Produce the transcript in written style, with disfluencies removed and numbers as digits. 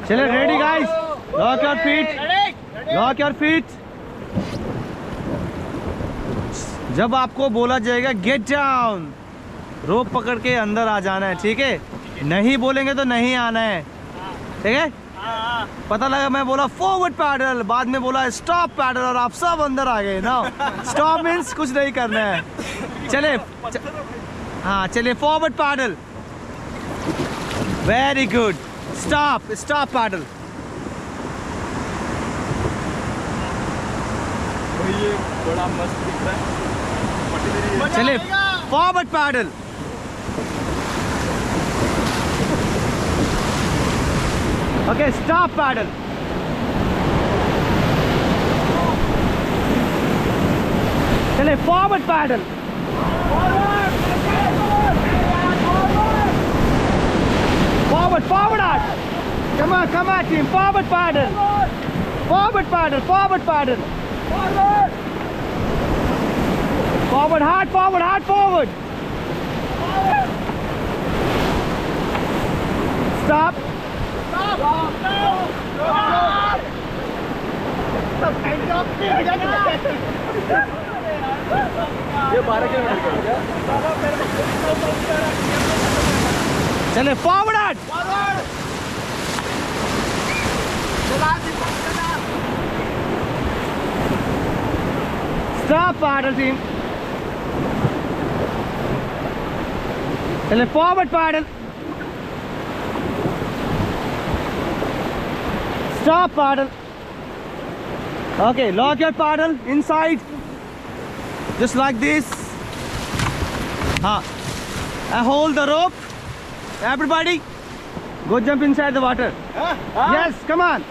चले ready guys, lock your feet, lock your feet. जब आपको बोला जाएगा गेट डाउन, रोप पकड़ के अंदर आ जाना है, ठीक है? नहीं बोलेंगे तो नहीं आना है, ठीक है? पता लगा मैं बोला फॉरवर्ड पैडल, बाद में बोला स्टॉप पैडल और आप सब अंदर आ गए ना। स्टॉप मीन्स कुछ नहीं करना है। चले हाँ चले forward paddle, very good. Stop, stop paddle. ये बड़ा मस्त दिख रहा है। चले forward paddle, okay stop paddle. चले forward paddle, forward, forward out. Come on team, forward paddle. Forward paddle, forward paddle. Forward. Forward, hard forward, hard forward. Forward. Stop. Stop. Stop. Stop. ये 12 kilometre का चले forward out, stop paddle team. चले forward paddle, stop paddle. Okay lock your paddle inside, just like this. And hold the rope. Everybody, go jump inside the water. Yes, come on.